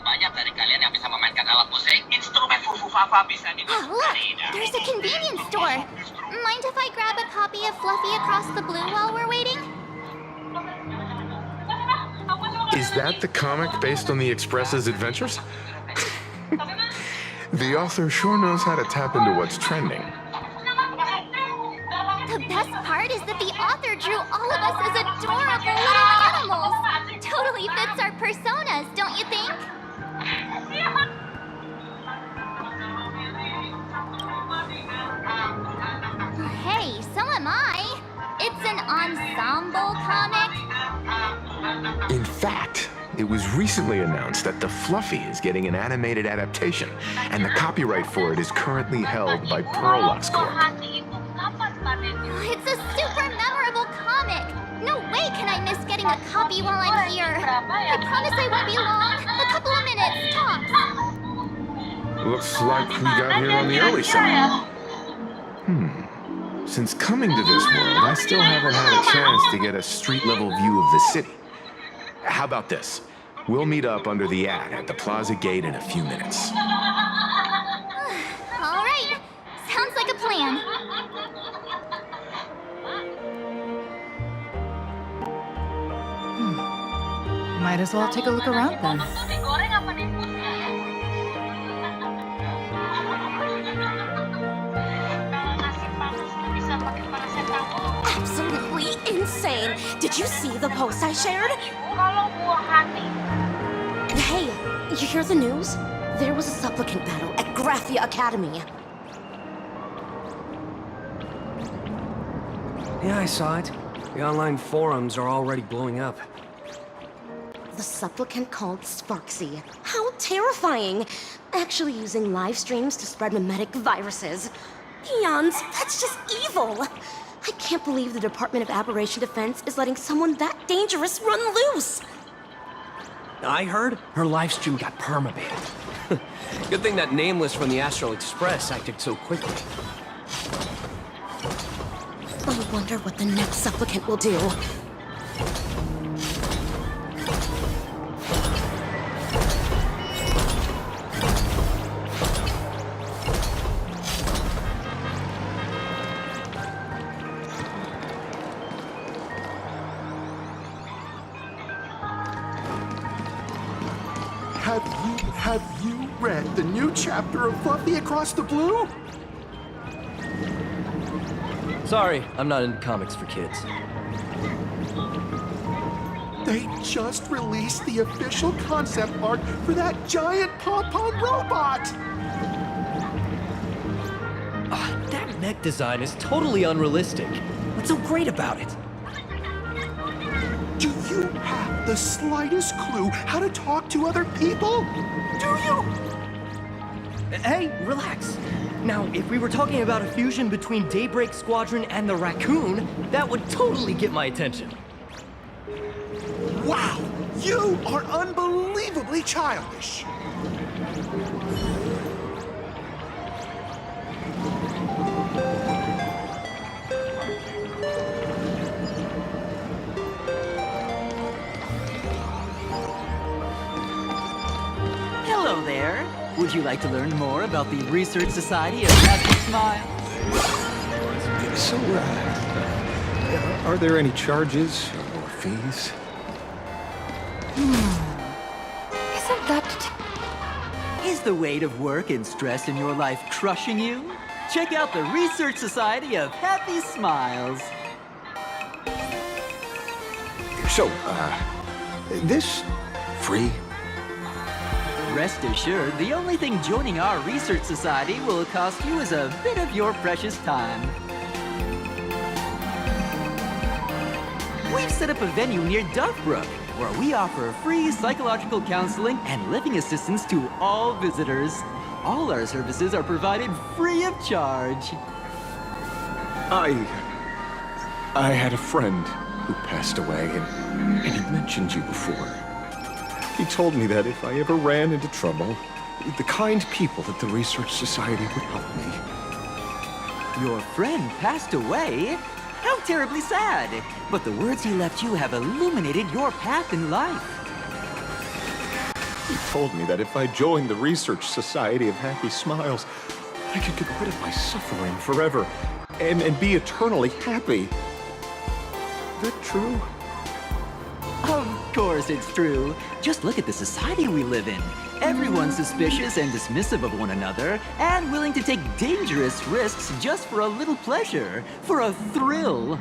banyak dari kalian yang bisa memainkan alat musik, instrumen fufu-fafa bisa Oh, look! There's a convenience store! Mind if I grab a copy of Fluffy Across the Blue while we're waiting? Is that the comic based on the Express's adventures? The author sure knows how to tap into what's trending. The best part is that the author drew all of us as adorable little animals! Totally fits our personas, don't you think? Hey, so am I! It's an ensemble comic! In fact, it was recently announced that the Fluffy is getting an animated adaptation, and the copyright for it is currently held by Parallax Corp. It's a super memorable comic! No way can I miss getting a copy while I'm here! I promise I won't be long. A couple of minutes, tops. Looks like we got here on the early side. Since coming to this world, I still haven't had a chance to get a street-level view of the city. How about this? We'll meet up under the ad at the Plaza Gate in a few minutes. All right. Sounds like a plan. Might as well take a look around then. Absolutely insane! Did you see the post I shared? Hey, you hear the news? There was a supplicant battle at Graphia Academy. Yeah, I saw it. The online forums are already blowing up. The supplicant called Sparksy. How terrifying! Actually using live streams to spread mimetic viruses. Eons, that's just evil! I can't believe the Department of Aberration Defense is letting someone that dangerous run loose! I heard her livestream got permabanned. Good thing that Nameless from the Astral Express acted so quickly. I wonder what the next supplicant will do. Have you read the new chapter of Fluffy Across the Blue? Sorry, I'm not into comics for kids. They just released the official concept art for that giant pom-pom robot! That mech design is totally unrealistic. What's so great about it? Do you have the slightest clue how to talk to other people? Do you? Hey, relax. Now, if we were talking about a fusion between Daybreak Squadron and the Raccoon, that would totally get my attention. Wow! You are unbelievably childish! Hello there. Would you like to learn more about the Research Society of Happy Smiles? So, are there any charges or fees? Isn't that... Is the weight of work and stress in your life crushing you? Check out the Research Society of Happy Smiles. So, this free? Rest assured, the only thing joining our Research Society will cost you is a bit of your precious time. We've set up a venue near Duffbrook, where we offer free psychological counseling and living assistance to all visitors. All our services are provided free of charge. I had a friend who passed away, and he mentioned you before. He told me that if I ever ran into trouble, the kind people at the Research Society would help me. Your friend passed away? How terribly sad. But the words he left you have illuminated your path in life. told me that if I joined the Research Society of Happy Smiles, I could get rid of my suffering forever and be eternally happy. Is that true? Of course it's true. Just look at the society we live in. Everyone's suspicious and dismissive of one another, and willing to take dangerous risks just for a little pleasure, for a thrill.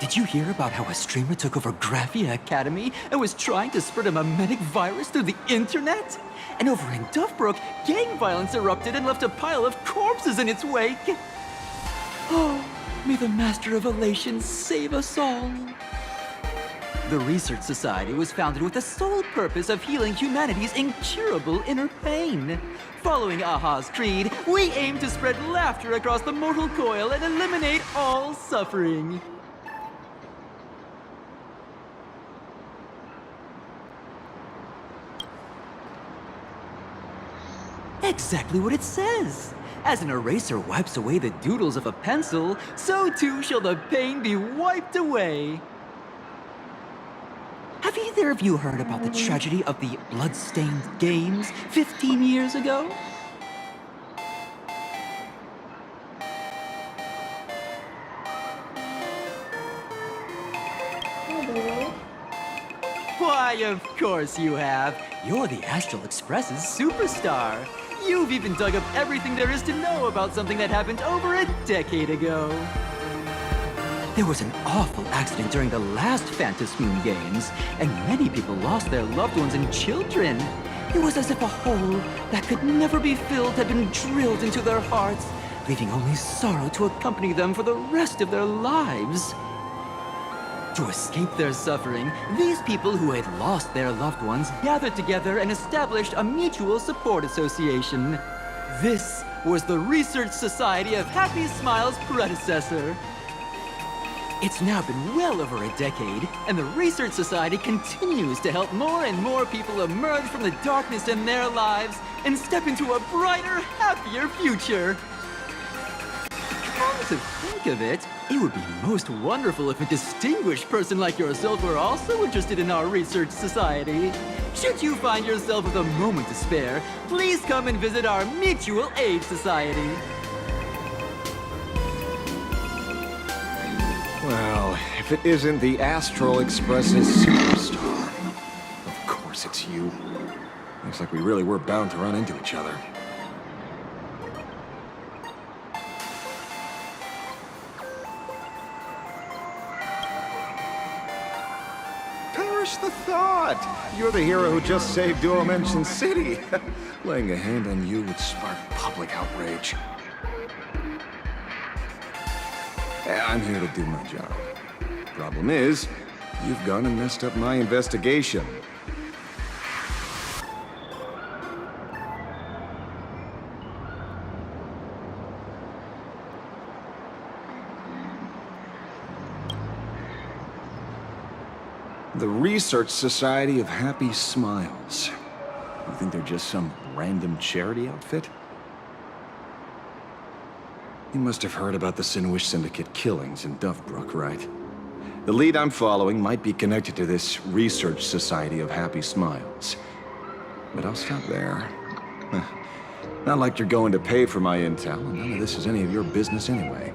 Did you hear about how a streamer took over Graphia Academy and was trying to spread a memetic virus through the internet? And over in Duffbrook, gang violence erupted and left a pile of corpses in its wake. Oh, may the Master of Elation save us all. The Research Society was founded with the sole purpose of healing humanity's incurable inner pain. Following Aha's creed, we aim to spread laughter across the mortal coil and eliminate all suffering. Exactly what it says. As an eraser wipes away the doodles of a pencil, so too shall the pain be wiped away. Have either of you heard about the tragedy of the Bloodstained Games 15 years ago? Why, of course you have. You're the Astral Express's superstar. You've even dug up everything there is to know about something that happened over a decade ago. There was an awful accident during the last Phantom Moon Games, and many people lost their loved ones and children. It was as if a hole that could never be filled had been drilled into their hearts, leaving only sorrow to accompany them for the rest of their lives. To escape their suffering, these people who had lost their loved ones gathered together and established a mutual support association. This was the Research Society of Happy Smiles' predecessor. It's now been well over a decade, and the Research Society continues to help more and more people emerge from the darkness in their lives and step into a brighter, happier future. Come to think of it, it would be most wonderful if a distinguished person like yourself were also interested in our Research Society. Should you find yourself with a moment to spare, please come and visit our Mutual Aid Society. Well, if it isn't the Astral Express's superstar. Of course it's you. Looks like we really were bound to run into each other. Perish the thought! You're the hero who just saved Dual Dimension City. Laying a hand on you would spark public outrage. I'm here to do my job. Problem is, you've gone and messed up my investigation. The Research Society of Happy Smiles. You think they're just some random charity outfit? You must have heard about the Sinuish Syndicate killings in Duffbrook, right? The lead I'm following might be connected to this Research Society of Happy Smiles. But I'll stop there. Not like you're going to pay for my intel, and none of this is any of your business anyway.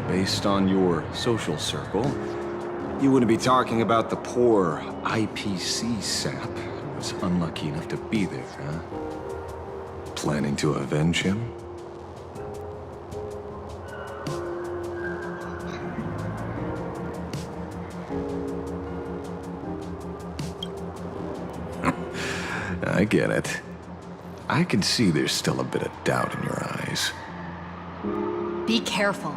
Based on your social circle, you wouldn't be talking about the poor IPC sap who was unlucky enough to be there, huh? Planning to avenge him? I get it. I can see there's still a bit of doubt in your eyes. Be careful.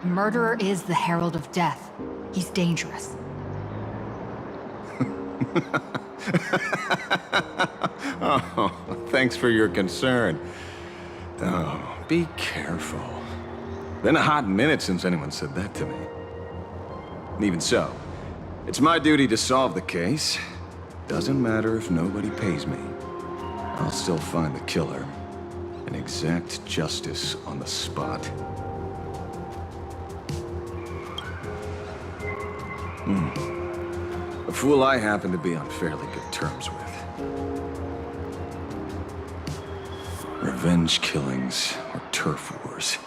Murderer is the herald of death. He's dangerous. Oh, thanks for your concern. Oh, be careful. Been a hot minute since anyone said that to me. And even so, it's my duty to solve the case. Doesn't matter if nobody pays me. I'll still find the killer and exact justice on the spot. A fool I happen to be on fairly good terms with. Revenge killings or turf wars.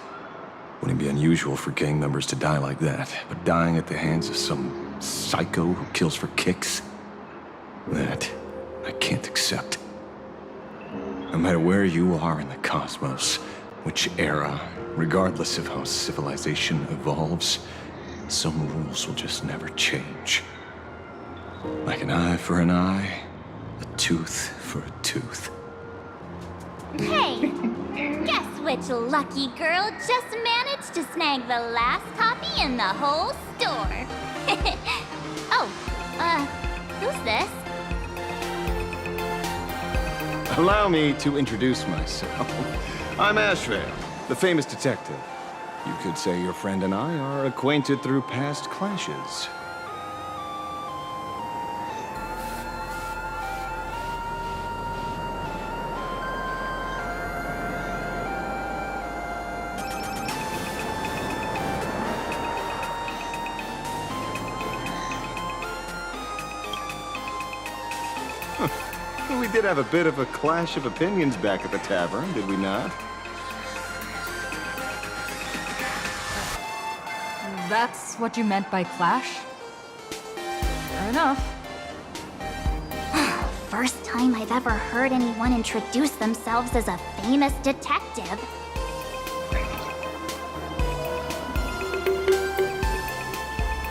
Wouldn't be unusual for gang members to die like that, but dying at the hands of some psycho who kills for kicks? That I can't accept. No matter where you are in the cosmos, which era, regardless of how civilization evolves, some rules will just never change. Like an eye for an eye, a tooth for a tooth. Hey, guess which lucky girl just managed to snag the last copy in the whole store? Oh, who's this? Allow me to introduce myself. I'm Ashvale, the famous detective. You could say your friend and I are acquainted through past clashes. We did have a bit of a clash of opinions back at the tavern, did we not? That's what you meant by clash? Fair enough. First time I've ever heard anyone introduce themselves as a famous detective.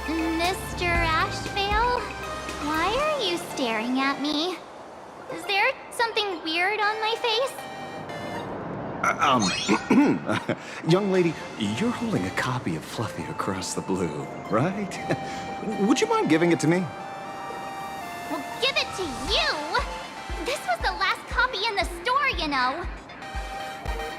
Mr. Ashvale? Why are you staring at me? Is there something weird on my face? Young lady, you're holding a copy of Fluffy Across the Blue, right? Would you mind giving it to me? Well, give it to you! This was the last copy in the store, you know.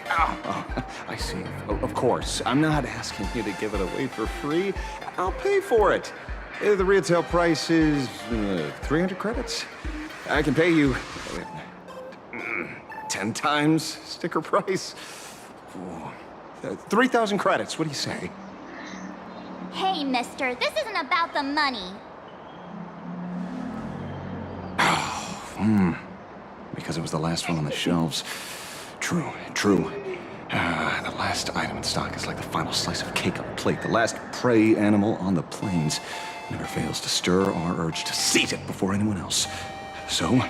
Oh, I see. Of course. I'm not asking you to give it away for free. I'll pay for it. The retail price is 300 credits. I can pay you 10 times sticker price. 3,000 credits. What do you say? Hey, mister, this isn't about the money. Because it was the last one on the shelves. True, true. The last item in stock is like the final slice of cake on a plate. The last prey animal on the plains never fails to stir our urge to seize it before anyone else. So,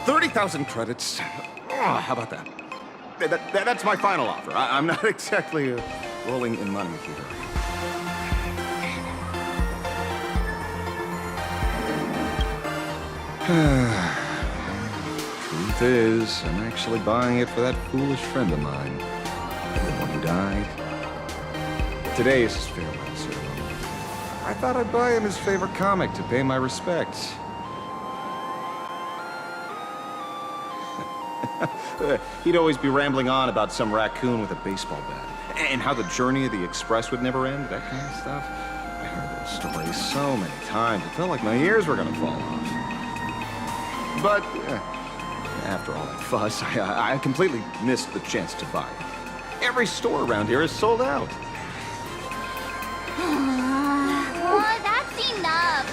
30,000 credits. Oh, how about that? That's my final offer. I'm not exactly rolling in money here. Truth is, I'm actually buying it for that foolish friend of mine. The one who died. Today is his farewell ceremony. I thought I'd buy him his favorite comic to pay my respects. He'd always be rambling on about some raccoon with a baseball bat. And how the journey of the Express would never end, that kind of stuff. I heard those stories so many times, it felt like my ears were gonna fall off. But, after all that fuss, I completely missed the chance to buy it. Every store around here is sold out. That's enough.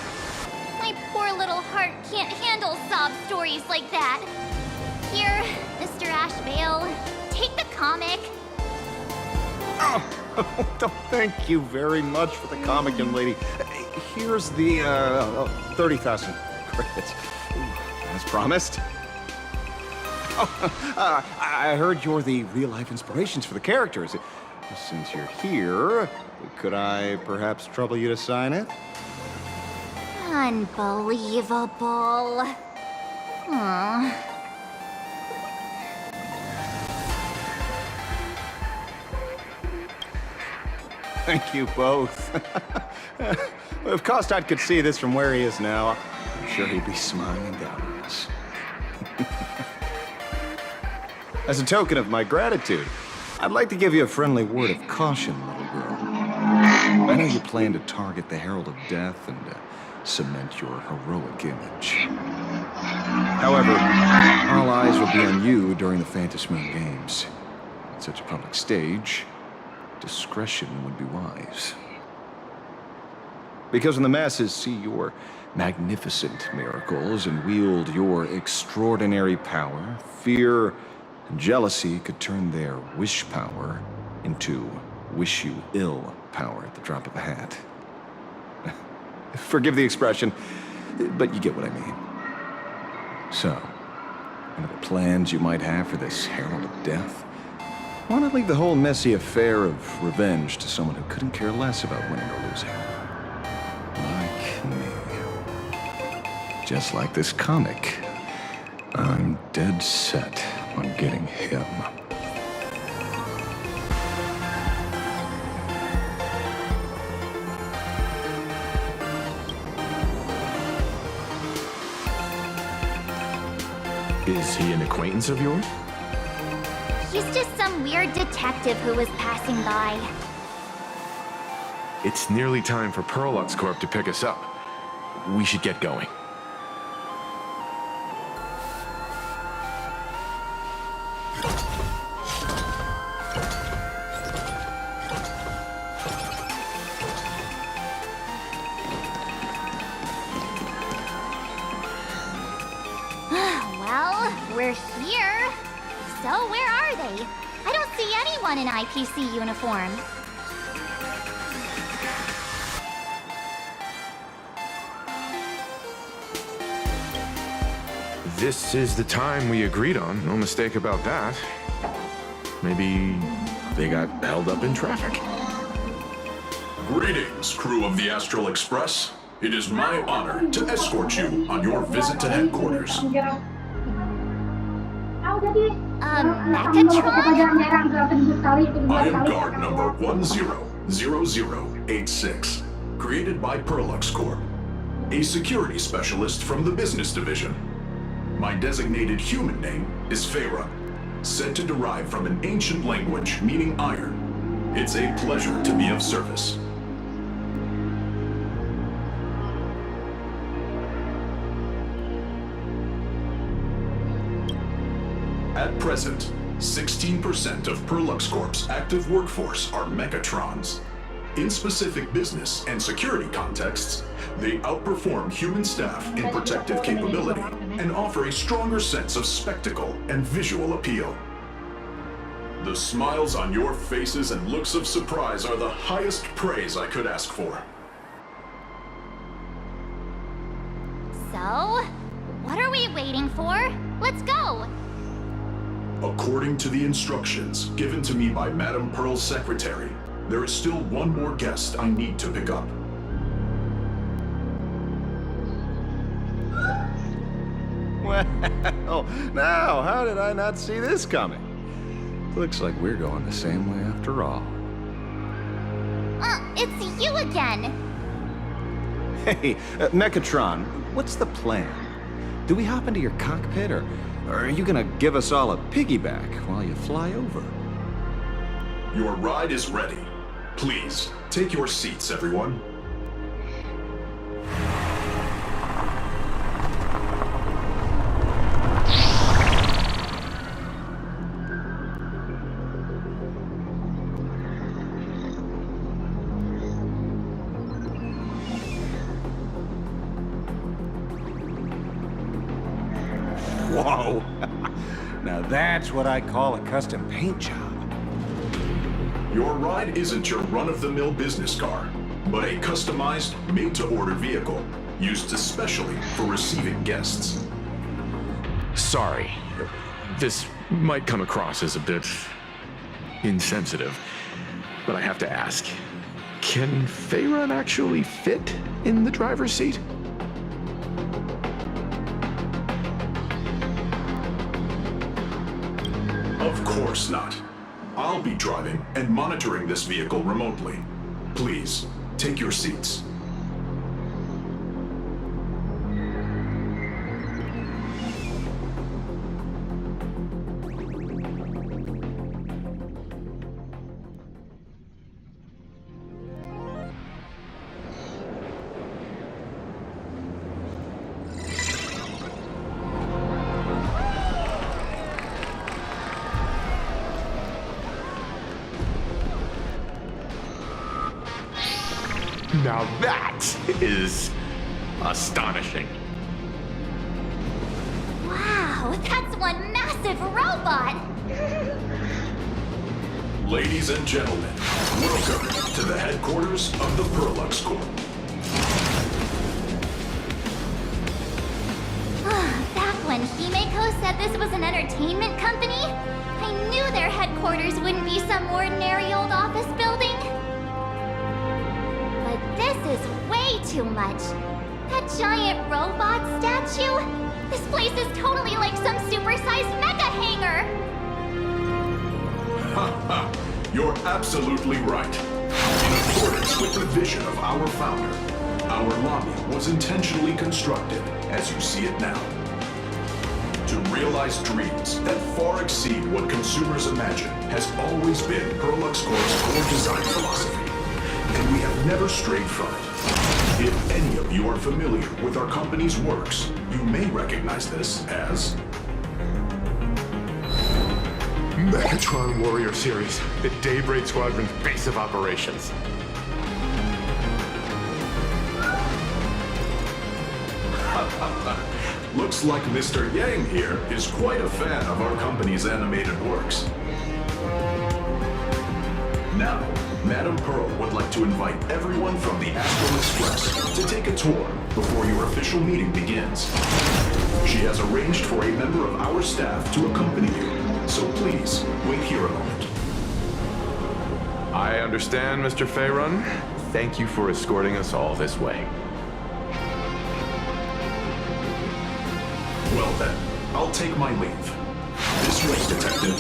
My poor little heart can't handle sob stories like that. Here, Mr. Ashvale, take the comic. Oh, thank you very much for the comic, young lady. Here's the 30,000 credits. As promised. Oh, I heard you're the real-life inspirations for the characters. Since you're here, could I perhaps trouble you to sign it? Unbelievable. Aw. Thank you both. If Kostad could see this from where he is now, I'm sure he'd be smiling down on us. As a token of my gratitude, I'd like to give you a friendly word of caution, little girl. I know you plan to target the Herald of Death and cement your heroic image. However, all eyes will be on you during the Phantom Moon Games. At such a public stage, discretion would be wise. Because when the masses see your magnificent miracles and wield your extraordinary power, fear and jealousy could turn their wish power into wish you ill power at the drop of a hat. Forgive the expression, but you get what I mean. So, whatever plans you might have for this Herald of Death, why not leave the whole messy affair of revenge to someone who couldn't care less about winning or losing? Like me. Just like this comic, I'm dead set on getting him. Is he an acquaintance of yours? He's just some weird detective who was passing by. It's nearly time for Perlux Corp to pick us up. We should get going. Well, we're here. So where are they? I don't see anyone in IPC uniform. This is the time we agreed on, no mistake about that. Maybe they got held up in traffic. Greetings, crew of the Astral Express. It is my honor to escort you on your visit to headquarters. Megatron? I am guard number 100086, created by Perlux Corp, a security specialist from the business division. My designated human name is Feyre, said to derive from an ancient language meaning iron. It's a pleasure to be of service. At present, 16% of Perlux Corp's active workforce are Mechatrons. In specific business and security contexts, they outperform human staff in protective capability and offer a stronger sense of spectacle and visual appeal. The smiles on your faces and looks of surprise are the highest praise I could ask for. So, what are we waiting for? Let's go! According to the instructions given to me by Madame Pearl's secretary, there is still one more guest I need to pick up. Well, now, how did I not see this coming? Looks like we're going the same way after all. It's you again! Hey, Mechatron, what's the plan? Do we hop into your cockpit, or are you gonna give us all a piggyback while you fly over? Your ride is ready. Please, take your seats, everyone. Whoa! Now that's what I call a custom paint job. Your ride isn't your run-of-the-mill business car, but a customized, made-to-order vehicle, used especially for receiving guests. Sorry. This might come across as a bit insensitive, but I have to ask. Can Feyre actually fit in the driver's seat? Of course not. I'll be driving and monitoring this vehicle remotely. Please, take your seats. Now that is astonishing. Wow, that's one massive robot! Ladies and gentlemen, welcome to the headquarters of the Perlux Corp. Back when Himeko said this was an entertainment company, I knew their headquarters wouldn't be some ordinary old office building. But this is way too much. That giant robot statue? This place is totally like some supersized mecha hangar! Ha! You're absolutely right. In accordance with the vision of our founder, our lobby was intentionally constructed as you see it now. To realize dreams that far exceed what consumers imagine has always been Perlux Corp's core design philosophy, and we have never strayed from it. If any of you are familiar with our company's works, you may recognize this as Megatron Warrior Series, the Daybreak Squadron's base of operations. Looks like Mr. Yang here is quite a fan of our company's animated works. Now, Madame Pearl would like to invite everyone from the Astral Express to take a tour before your official meeting begins. She has arranged for a member of our staff to accompany you, so please wait here a moment. I understand, Mr. Faerun. Thank you for escorting us all this way. Well then, I'll take my leave. This way, Detective.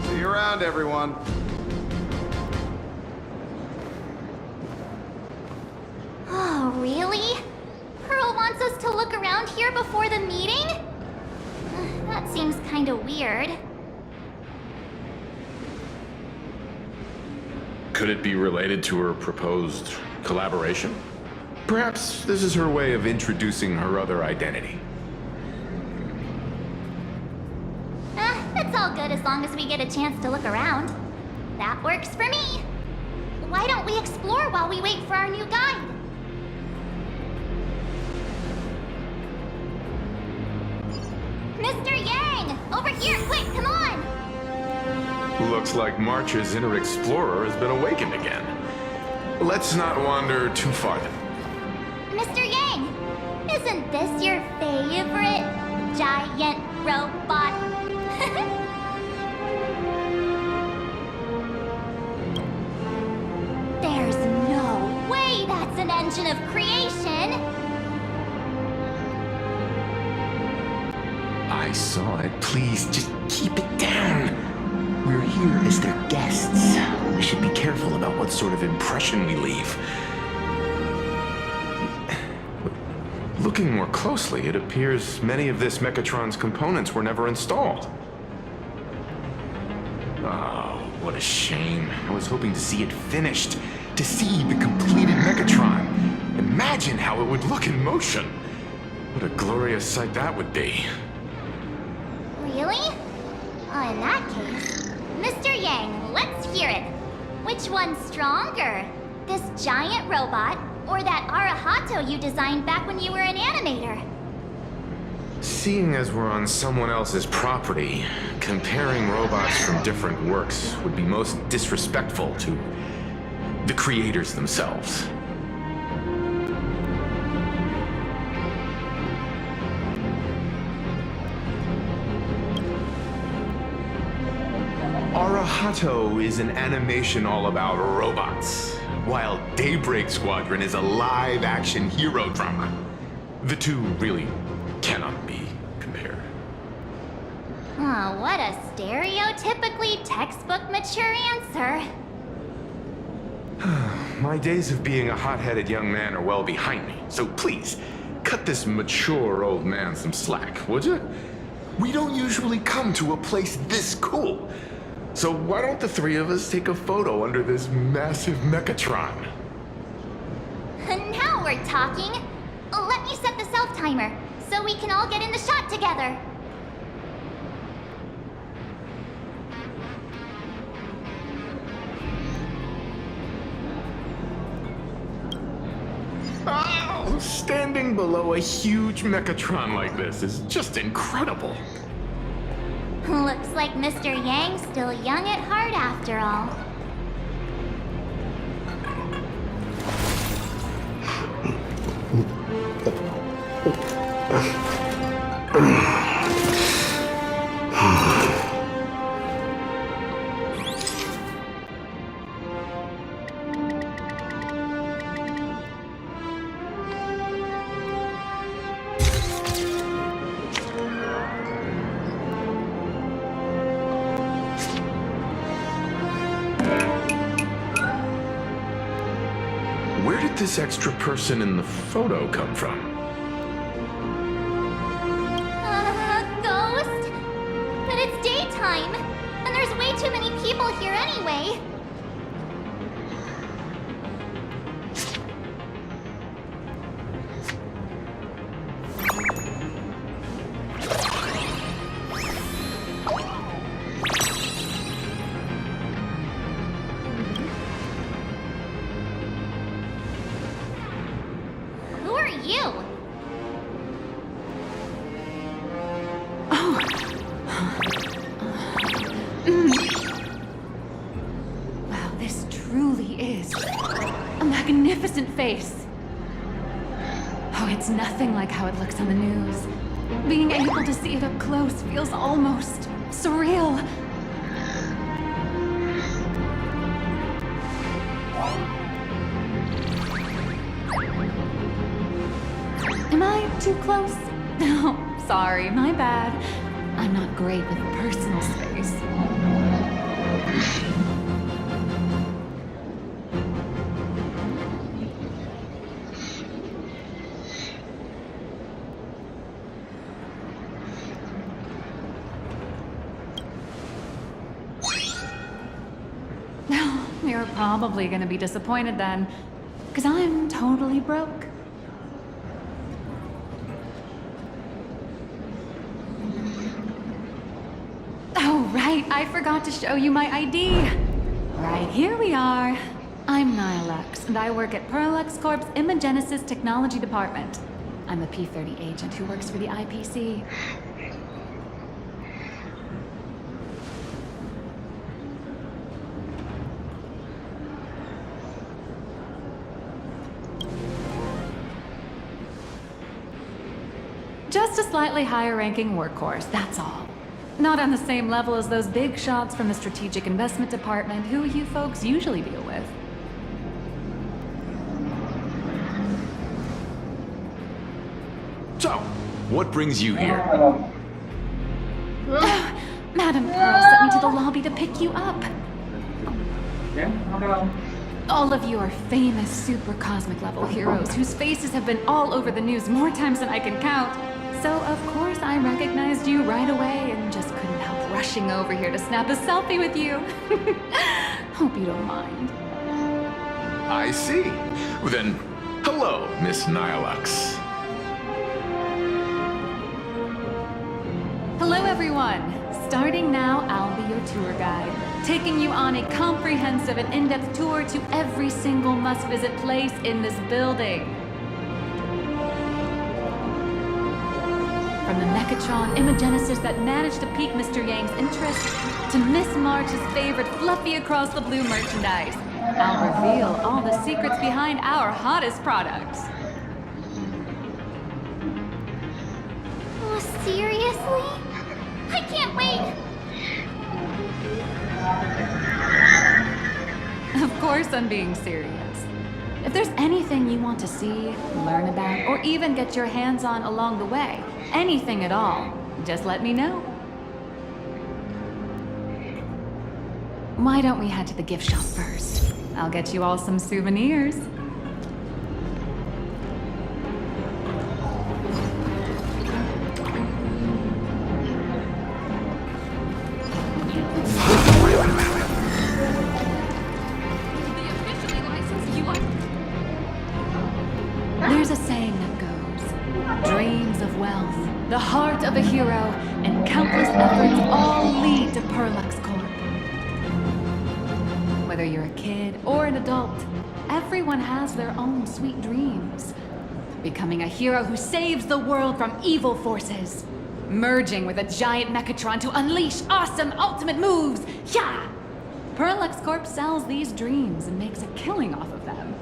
See you around, everyone. Oh, really? Pearl wants us to look around here before the meeting? That seems kinda weird. Could it be related to her proposed collaboration? Perhaps this is her way of introducing her other identity. It's all good as long as we get a chance to look around. That works for me. Why don't we explore while we wait for our new guide? Mr. Yang! Over here, quick, come on! Looks like March's inner explorer has been awakened again. Let's not wander too far then. Mr. Yang! Isn't this your favorite giant robot? There's no way that's an engine of creation! I saw it. Please, just keep it down. We're here as their guests. We should be careful about what sort of impression we leave. Looking more closely, it appears many of this Mechatron's components were never installed. Oh, what a shame. I was hoping to see it finished, to see the completed Mechatron. Imagine how it would look in motion. What a glorious sight that would be. Really? Oh, in that case, Mr. Yang, let's hear it. Which one's stronger? This giant robot, or that Arahato you designed back when you were an animator? Seeing as we're on someone else's property, comparing robots from different works would be most disrespectful to the creators themselves. Arahato is an animation all about robots, while Daybreak Squadron is a live-action hero drama. The two really cannot be compared. Oh, what a stereotypically textbook mature answer. My days of being a hot-headed young man are well behind me, so please, cut this mature old man some slack, would you? We don't usually come to a place this cool. So why don't the three of us take a photo under this massive Mechatron? Now we're talking. Let me set the self-timer, so we can all get in the shot together. standing below a huge Mechatron like this is just incredible. Looks like Mr. Yang's still young at heart after all. Where did this extra person in the photo come from? Ghost? But it's daytime, and there's way too many people here anyway. Who are you? Wow, this truly is a magnificent face. Oh, it's nothing like how it looks on the news. Being able to see it up close feels almost surreal. Am I too close? No, sorry, my bad. I'm not great with personal space. You're probably gonna be disappointed then, because I'm totally broke. Oh, right, I forgot to show you my ID. Right, here we are. I'm Nihilux, and I work at Parallax Corp's Imagenesis Technology Department. I'm a P-30 agent who works for the IPC. Just a slightly higher-ranking workhorse, that's all. Not on the same level as those big shots from the Strategic Investment Department who you folks usually deal with. So, what brings you here? Madam Pearl sent me to the lobby to pick you up. All of you are famous super cosmic level heroes whose faces have been all over the news more times than I can count. So of course I recognized you right away and just couldn't help rushing over here to snap a selfie with you. Hope you don't mind. I see. Then, hello, Miss Nihilux. Hello everyone. Starting now, I'll be your tour guide, taking you on a comprehensive and in-depth tour to every single must-visit place in this building. From the Mechatron Imagenesis that managed to pique Mr. Yang's interest, to Miss March's favorite fluffy across the blue merchandise, I'll reveal all the secrets behind our hottest products. Oh, seriously? I can't wait! Of course I'm being serious. If there's anything you want to see, learn about, or even get your hands on along the way, anything at all, just let me know. Why don't we head to the gift shop first? I'll get you all some souvenirs. There's a saying that goes, dreams of wealth, the heart of a hero, and countless efforts all lead to Parallax Corp. Whether you're a kid or an adult, everyone has their own sweet dreams. becoming a hero who saves the world from evil forces, merging with a giant Mechatron to unleash awesome ultimate moves. Yeah! Parallax Corp sells these dreams and makes a killing off of them.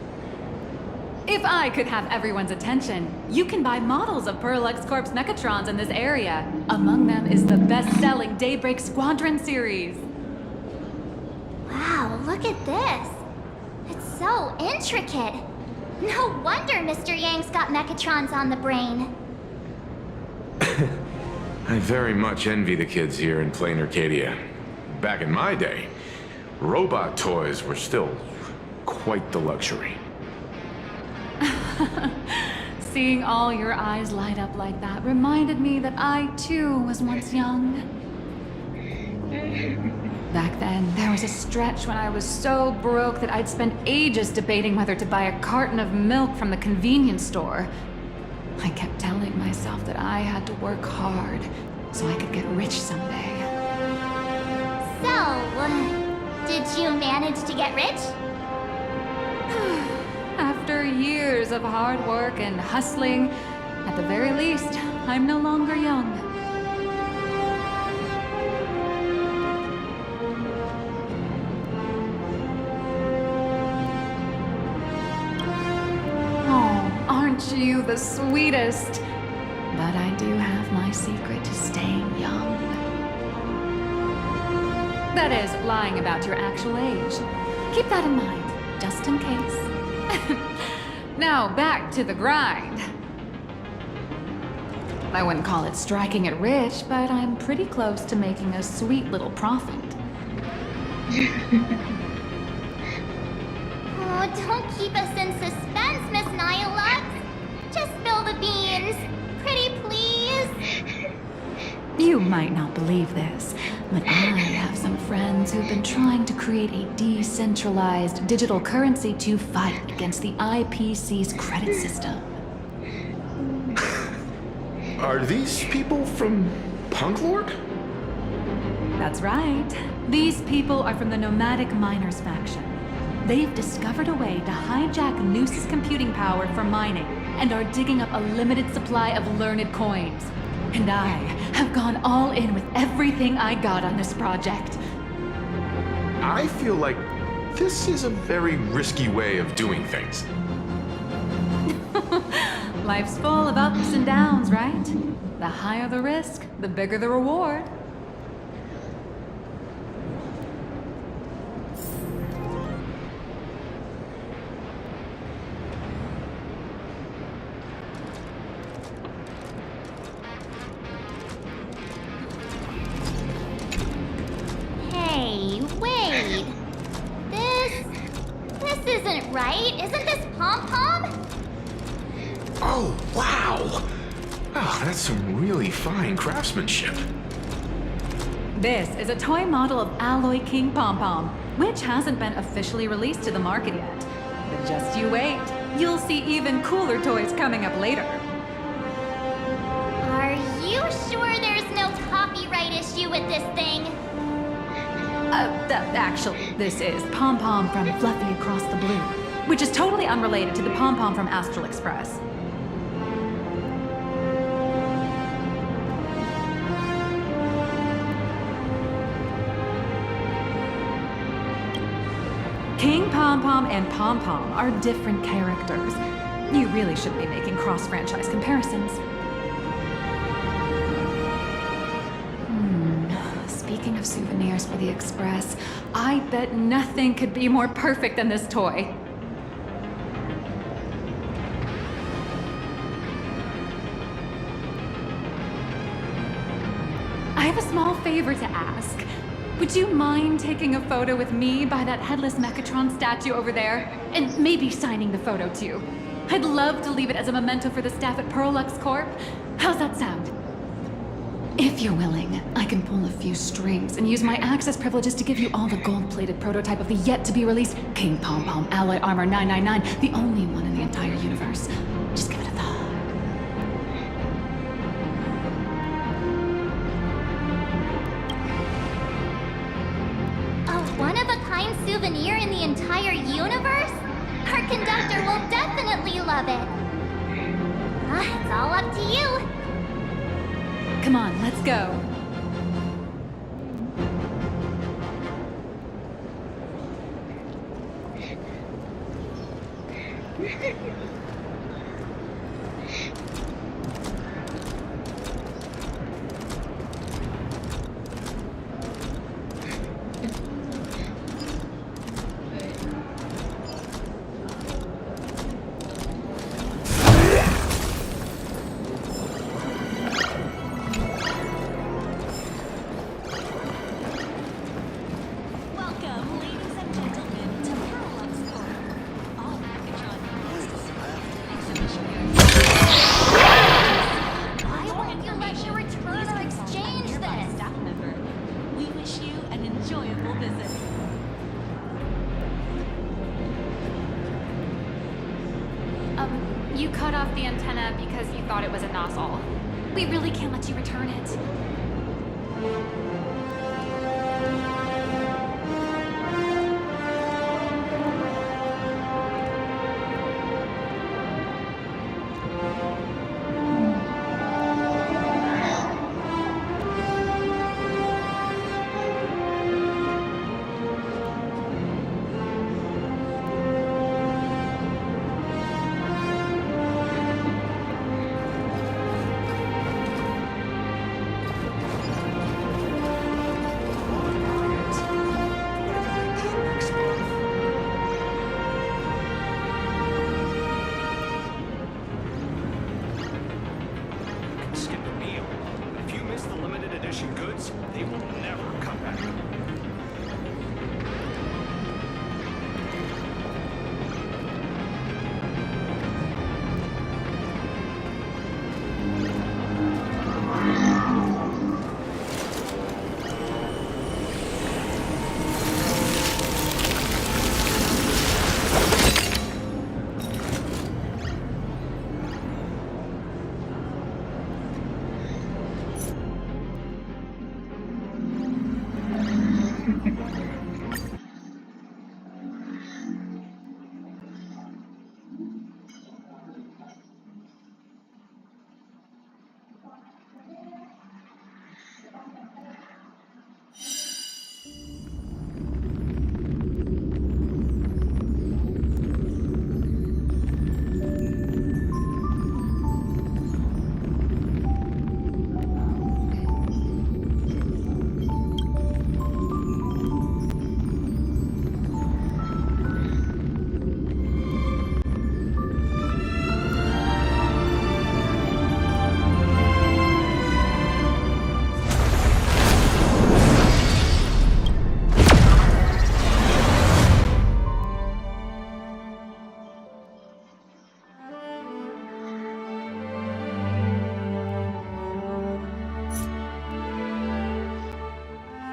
If I could have everyone's attention, you can buy models of Parallax Corp's Mechatrons in this area. Among them is the best-selling Daybreak Squadron series. Wow, look at this. It's so intricate. No wonder Mr. Yang's got Mechatrons on the brain. I very much envy the kids here in Plain Arcadia. Back in my day, robot toys were still quite the luxury. Seeing all your eyes light up like that reminded me that I, too, was once young. Back then, there was a stretch when I was so broke that I'd spend ages debating whether to buy a carton of milk from the convenience store. I kept telling myself that I had to work hard so I could get rich someday. So, did you manage to get rich? After years of hard work and hustling, at the very least, I'm no longer young. Oh, aren't you the sweetest? But I do have my secret to staying young. That is, lying about your actual age. Keep that in mind, just in case. Now, back to the grind. I wouldn't call it striking it rich, but I'm pretty close to making a sweet little profit. Oh, don't keep us in suspense, Miss Nihilux. Just spill the beans. Pretty please. You might not believe this, but I have some friends who've been trying to create a decentralized digital currency to fight against the IPC's credit system. Are these people from Punk Lord? That's right. These people are from the Nomadic Miners faction. They've discovered a way to hijack Noose's computing power for mining and are digging up a limited supply of learned coins. And I have gone all in with everything I got on this project. I feel like this is a very risky way of doing things. Life's full of ups and downs, right? The higher the risk, the bigger the reward. Hey, wait. This isn't right. Isn't this Pom-Pom? Oh, wow! Oh, that's some really fine craftsmanship. This is a toy model of Alloy King Pom-Pom, which hasn't been officially released to the market yet. But just you wait. You'll see even cooler toys coming up later. Are you sure there's no copyright issue with this thing? Actually, this is Pom-Pom from Fluffy Across the Blue, which is totally unrelated to the Pom-Pom from Astral Express. King Pom-Pom and Pom-Pom are different characters. You really shouldn't be making cross-franchise comparisons. Speaking of souvenirs for the Express, I bet nothing could be more perfect than this toy. I have a small favor to ask. Would you mind taking a photo with me by that headless Mechatron statue over there? And maybe signing the photo too. I'd love to leave it as a memento for the staff at Parallax Corp. How's that sound? If you're willing, I can pull a few strings and use my access privileges to give you all the gold-plated prototype of the yet-to-be-released King Pom-Pom Alloy Armor 999, the only one in the entire universe. Just give it a thought. A one-of-a-kind souvenir in the entire universe? Our conductor will definitely love it. It's all up to you. Come on, let's go. Welcome, ladies and gentlemen, to Parallax Corp. All Megatron exhibition. Why won't you let me return or exchange this? Staff member. We wish you an enjoyable visit. You cut off the antenna because you thought it was a nozzle. We really can't let you return it.